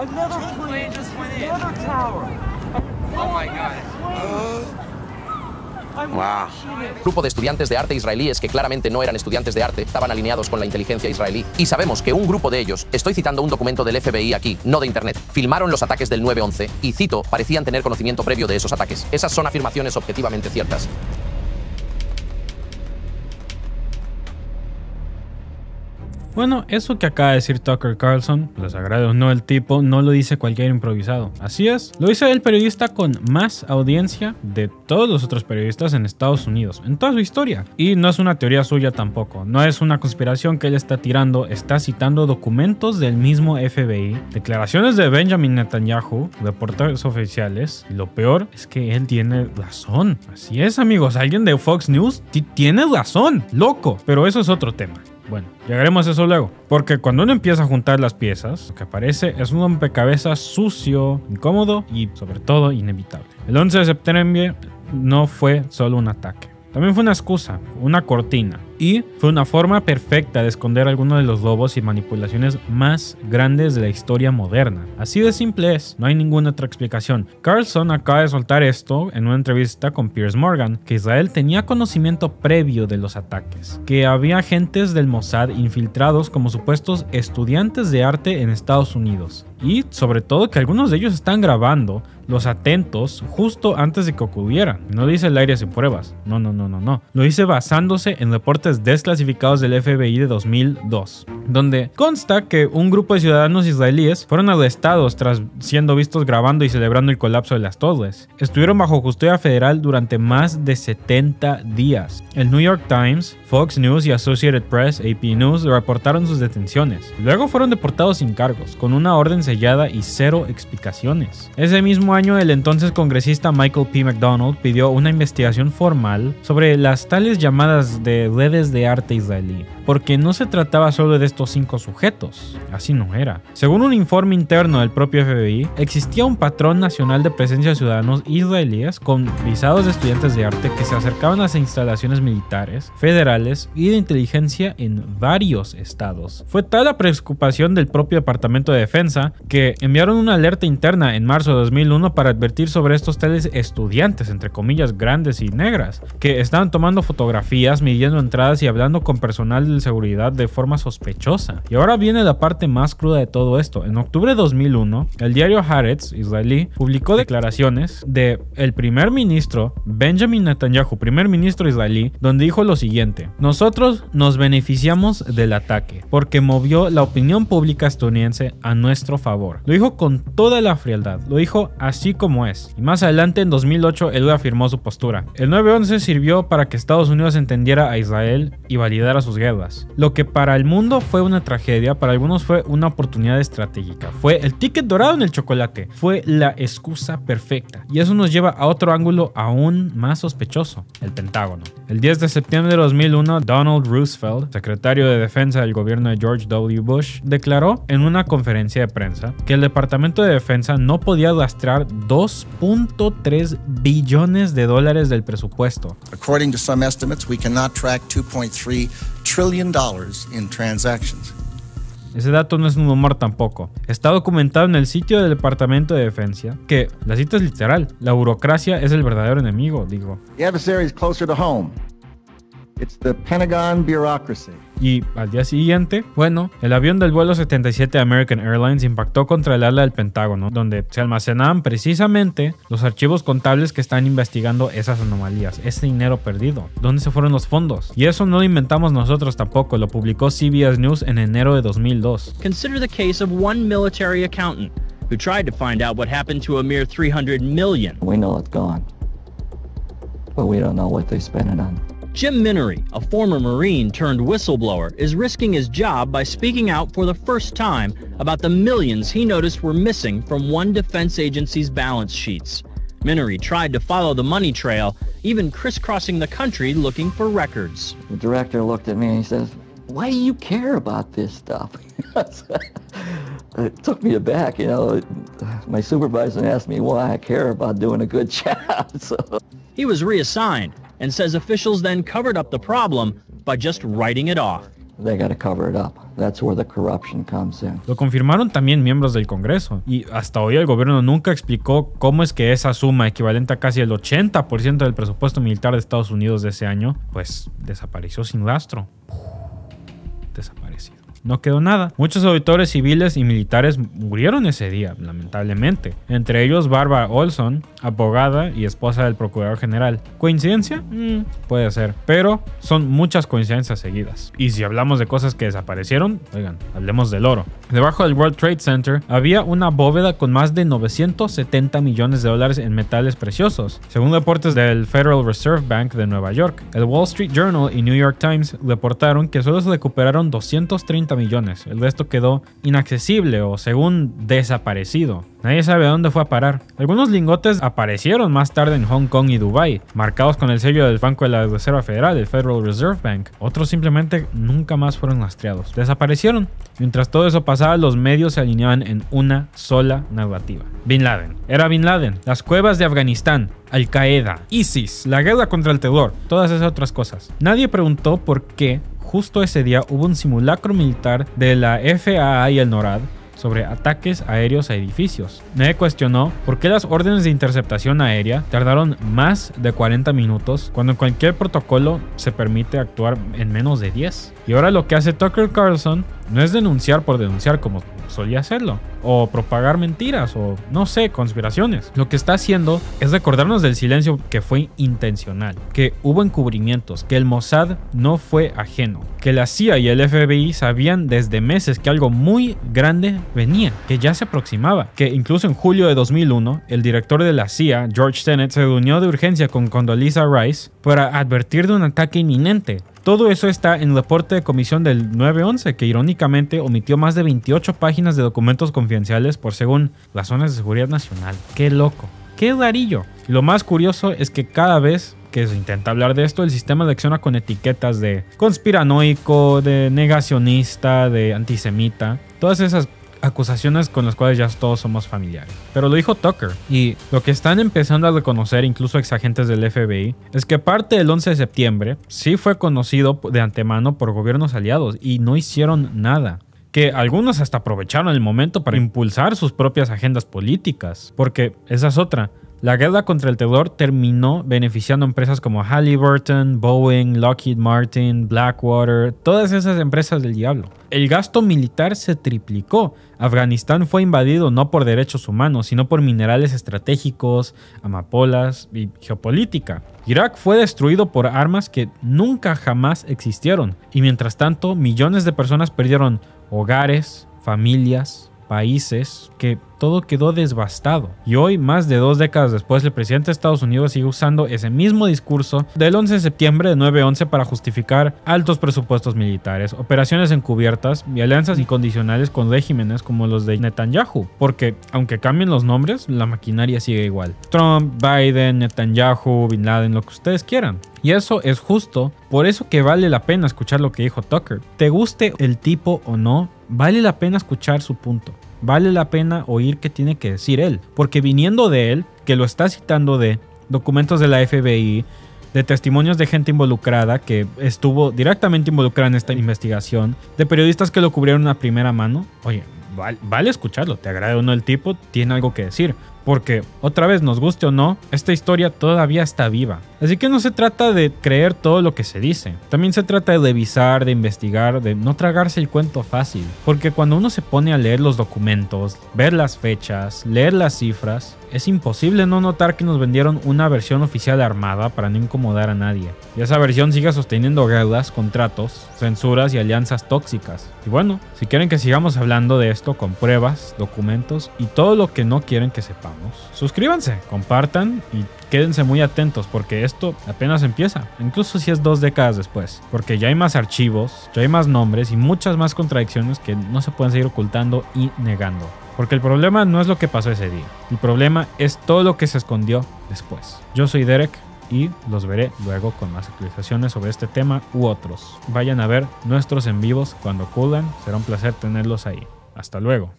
Wow. Grupo de estudiantes de arte israelíes que claramente no eran estudiantes de arte, estaban alineados con la inteligencia israelí. Y sabemos que un grupo de ellos, estoy citando un documento del FBI aquí, no de internet, filmaron los ataques del 9/11 y, cito, parecían tener conocimiento previo de esos ataques. Esas son afirmaciones objetivamente ciertas. Bueno, eso que acaba de decir Tucker Carlson, les agrade o no el tipo, no lo dice cualquier improvisado. Así es, lo dice el periodista con más audiencia de todos los otros periodistas en Estados Unidos, en toda su historia. Y no es una teoría suya tampoco, no es una conspiración que él está tirando, está citando documentos del mismo FBI, declaraciones de Benjamin Netanyahu, reportes oficiales, y lo peor es que él tiene razón. Así es, amigos, alguien de Fox News tiene razón, loco, pero eso es otro tema. Bueno, llegaremos a eso luego, porque cuando uno empieza a juntar las piezas, lo que aparece es un rompecabezas sucio, incómodo y sobre todo inevitable. El 11 de septiembre no fue solo un ataque, también fue una excusa, una cortina, y fue una forma perfecta de esconder algunos de los robos y manipulaciones más grandes de la historia moderna. Así de simple es, no hay ninguna otra explicación. Carlson acaba de soltar esto en una entrevista con Piers Morgan, que Israel tenía conocimiento previo de los ataques, que había agentes del Mossad infiltrados como supuestos estudiantes de arte en Estados Unidos, y sobre todo que algunos de ellos están grabando los atentos justo antes de que ocurrieran. No dice el aire sin pruebas, no. Lo dice basándose en reportes desclasificados del FBI de 2002, donde consta que un grupo de ciudadanos israelíes fueron arrestados tras siendo vistos grabando y celebrando el colapso de las torres. Estuvieron bajo custodia federal durante más de 70 días. El New York Times, Fox News y Associated Press, AP News, reportaron sus detenciones. Luego fueron deportados sin cargos, con una orden sellada y cero explicaciones. Ese mismo año, el entonces congresista Michael P. McDonald pidió una investigación formal sobre las tales llamadas de redes de arte israelí, porque no se trataba solo de estos 5 sujetos, así no era. Según un informe interno del propio FBI, existía un patrón nacional de presencia de ciudadanos israelíes con visados de estudiantes de arte que se acercaban a las instalaciones militares, federales y de inteligencia en varios estados. Fue tal la preocupación del propio Departamento de Defensa que enviaron una alerta interna en marzo de 2001 para advertir sobre estos tales estudiantes, entre comillas grandes y negras, que estaban tomando fotografías, midiendo entradas y hablando con personal de seguridad de forma sospechosa. Y ahora viene la parte más cruda de todo esto. En octubre de 2001, el diario Haaretz israelí publicó declaraciones de el primer ministro Benjamin Netanyahu, primer ministro israelí, donde dijo lo siguiente: nosotros nos beneficiamos del ataque porque movió la opinión pública estadounidense a nuestro favor. Lo dijo con toda la frialdad, lo dijo así como es. Y más adelante, en 2008, él afirmó su postura. El 9/11 sirvió para que Estados Unidos entendiera a Israel y validara sus guerras. Lo que para el mundo fue una tragedia, para algunos fue una oportunidad estratégica. Fue el ticket dorado en el chocolate. Fue la excusa perfecta. Y eso nos lleva a otro ángulo aún más sospechoso: el Pentágono. El 10 de septiembre de 2001, Donald Rumsfeld, secretario de Defensa del gobierno de George W. Bush, declaró en una conferencia de prensa que el Departamento de Defensa no podía rastrear 2.3 billones de dólares del presupuesto. According to some estimates, we cannot track $2.3 trillion in transactions. Ese dato no es un humor tampoco. Está documentado en el sitio del Departamento de Defensa que, la cita es literal, la burocracia es el verdadero enemigo, digo. The adversary is closer to home. It's the Pentagon bureaucracy. Y al día siguiente, bueno, el avión del vuelo 77 de American Airlines impactó contra el ala del Pentágono, donde se almacenaban precisamente los archivos contables que están investigando esas anomalías, ese dinero perdido. ¿Dónde se fueron los fondos? Y eso no lo inventamos nosotros tampoco, lo publicó CBS News en enero de 2002. Consider the case of one military accountant who tried to find out what happened to a mere $300 million. We know it's gone, but we don't know what they spent it on. Jim Minery, a former Marine turned whistleblower, is risking his job by speaking out for the first time about the millions he noticed were missing from one defense agency's balance sheets. Minery tried to follow the money trail, even crisscrossing the country looking for records. The director looked at me and he says, "Why do you care about this stuff?" It took me aback, you know. My supervisor asked me why I care about doing a good job. So. He was reassigned and says officials then covered up the problem by just writing it off. They got to cover it up. That's where the corruption comes in. Lo confirmaron también miembros del Congreso, y hasta hoy el gobierno nunca explicó cómo es que esa suma, equivalente a casi el 80% del presupuesto militar de Estados Unidos de ese año, pues desapareció sin rastro. Desaparecido. No quedó nada. Muchos auditores civiles y militares murieron ese día, lamentablemente. Entre ellos Barbara Olson, abogada y esposa del procurador general. ¿Coincidencia? Puede ser. Pero son muchas coincidencias seguidas. Y si hablamos de cosas que desaparecieron, oigan, hablemos del oro. Debajo del World Trade Center había una bóveda con más de 970 millones de dólares en metales preciosos, según reportes del Federal Reserve Bank de Nueva York. El Wall Street Journal y New York Times reportaron que solo se recuperaron 230 millones. El resto quedó inaccesible o, según, desaparecido. Nadie sabe a dónde fue a parar. Algunos lingotes aparecieron más tarde en Hong Kong y Dubái, marcados con el sello del Banco de la Reserva Federal, el Federal Reserve Bank. Otros simplemente nunca más fueron rastreados. Desaparecieron. Mientras todo eso pasaba, los medios se alineaban en una sola narrativa. Bin Laden. Era Bin Laden. Las cuevas de Afganistán. Al-Qaeda. ISIS. La guerra contra el terror. Todas esas otras cosas. Nadie preguntó por qué justo ese día hubo un simulacro militar de la FAA y el NORAD sobre ataques aéreos a edificios. Nadie cuestionó por qué las órdenes de interceptación aérea tardaron más de 40 minutos cuando en cualquier protocolo se permite actuar en menos de 10. Y ahora lo que hace Tucker Carlson no es denunciar por denunciar como solía hacerlo, o propagar mentiras, o no sé, conspiraciones. Lo que está haciendo es recordarnos del silencio que fue intencional, que hubo encubrimientos, que el Mossad no fue ajeno, que la CIA y el FBI sabían desde meses que algo muy grande venía, que ya se aproximaba, que incluso en julio de 2001, el director de la CIA, George Tenet, se reunió de urgencia con Condoleezza Rice para advertir de un ataque inminente. Todo eso está en el reporte de comisión del 9/11, que irónicamente omitió más de 28 páginas de documentos confidenciales por, según, razones de seguridad nacional. ¡Qué loco! ¡Qué rarillo! Y lo más curioso es que cada vez que se intenta hablar de esto, el sistema reacciona con etiquetas de conspiranoico, de negacionista, de antisemita. Todas esas acusaciones con las cuales ya todos somos familiares. Pero lo dijo Tucker, y lo que están empezando a reconocer incluso exagentes del FBI es que parte del 11 de septiembre sí fue conocido de antemano por gobiernos aliados y no hicieron nada. Que algunos hasta aprovecharon el momento para impulsar sus propias agendas políticas, porque esa es otra. La guerra contra el terror terminó beneficiando a empresas como Halliburton, Boeing, Lockheed Martin, Blackwater, todas esas empresas del diablo. El gasto militar se triplicó. Afganistán fue invadido no por derechos humanos, sino por minerales estratégicos, amapolas y geopolítica. Irak fue destruido por armas que nunca jamás existieron. Y mientras tanto, millones de personas perdieron hogares, familias, países, que todo quedó devastado. Y hoy, más de 2 décadas después, el presidente de Estados Unidos sigue usando ese mismo discurso del 11 de septiembre de 9/11 para justificar altos presupuestos militares, operaciones encubiertas y alianzas incondicionales con regímenes como los de Netanyahu. Porque, aunque cambien los nombres, la maquinaria sigue igual. Trump, Biden, Netanyahu, Bin Laden, lo que ustedes quieran. Y eso es justo por eso que vale la pena escuchar lo que dijo Tucker. Te guste el tipo o no, vale la pena escuchar su punto. Vale la pena oír qué tiene que decir él. Porque viniendo de él, que lo está citando de documentos de la FBI, de testimonios de gente involucrada que estuvo directamente involucrada en esta investigación, de periodistas que lo cubrieron a primera mano, oye, vale escucharlo. Te agrada o no el tipo, tiene algo que decir. Porque, otra vez, nos guste o no, esta historia todavía está viva. Así que no se trata de creer todo lo que se dice. También se trata de revisar, de investigar, de no tragarse el cuento fácil. Porque cuando uno se pone a leer los documentos, ver las fechas, leer las cifras, es imposible no notar que nos vendieron una versión oficial armada para no incomodar a nadie. Y esa versión sigue sosteniendo guerras, contratos, censuras y alianzas tóxicas. Y bueno, si quieren que sigamos hablando de esto con pruebas, documentos y todo lo que no quieren que sepamos, suscríbanse, compartan y quédense muy atentos porque esto apenas empieza, incluso si es 2 décadas después, porque ya hay más archivos, ya hay más nombres y muchas más contradicciones que no se pueden seguir ocultando y negando. Porque el problema no es lo que pasó ese día, el problema es todo lo que se escondió después. Yo soy Derek y los veré luego con más actualizaciones sobre este tema u otros. Vayan a ver nuestros en vivos cuando ocurran, será un placer tenerlos ahí. Hasta luego.